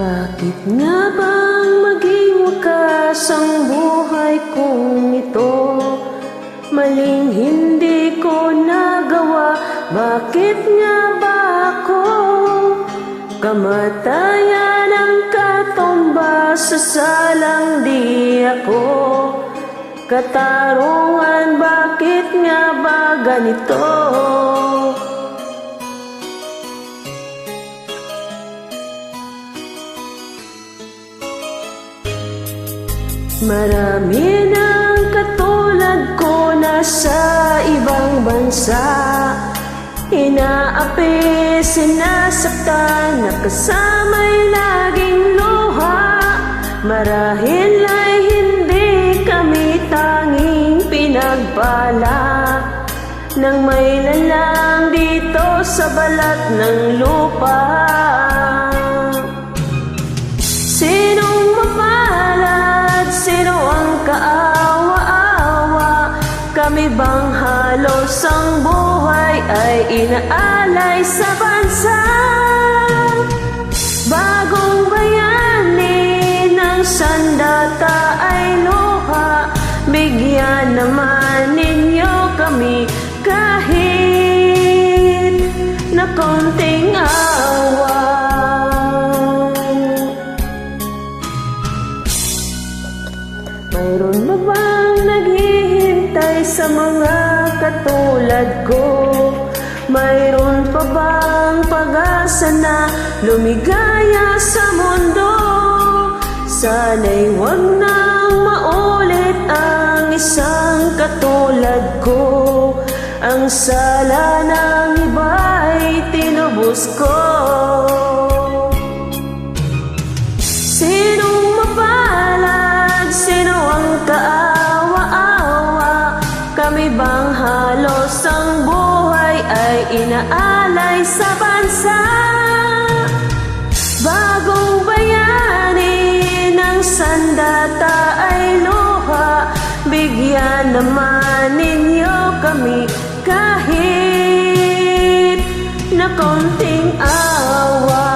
Bakit nga bang maging wakas ang buhay kong ito? Maling hindi ko nagawa, bakit nga ba ako? Kamatayan ang katumbas sa salang di ako. Katarungan, bakit nga ba ganito? Marami ng katulad ko na sa ibang bansa, inaapi, sinasaktan, nakasama'y laging luha. Marahil ay hindi kami tanging pinagpala ng may lalang dito sa balat ng lupa. Sinong mapalad? Sino ang kaawa-awa? Kami bang halos ang buhay ay inaalay sa bansa? Bagong bayani ng sandata ay luha, bigyan naman ninyo kami kahit na konting awa. Mayroon ba bang naghihintay sa mga katulad ko? Mayroon pa bang pag-asa na lumigaya sa mundo? Sana'y huwag nang maulit ang isang katulad ko. Ang sala ng iba'y tinubos ko. Sinong mapalad? Sino ang kaawa-awa? Kami bang halos ang buhay ay inaalay sa bansa? Bagong bayani ng sandata ay luha, bigyan naman ninyo kami kahit na konting awa.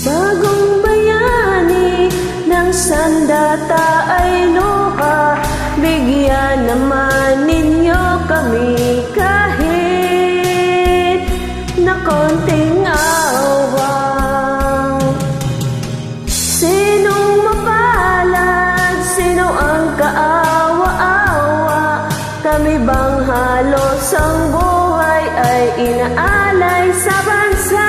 Bagong bayani ng sandata ay luha, bigyan naman ninyo kami kahit na konting awa. Sinong mapalad? Sino ang kaawa-awa? Kami bang halos ang buhay ay inaalay sa bansa?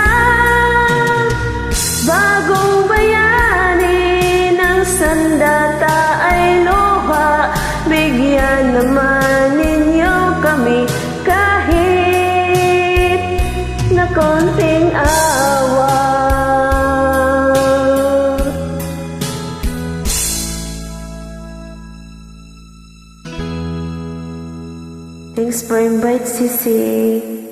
Bagong bayani ng sandata ay luha, bigyan naman ninyo kami kahit na konting awa. Thanks for invite, Sisi.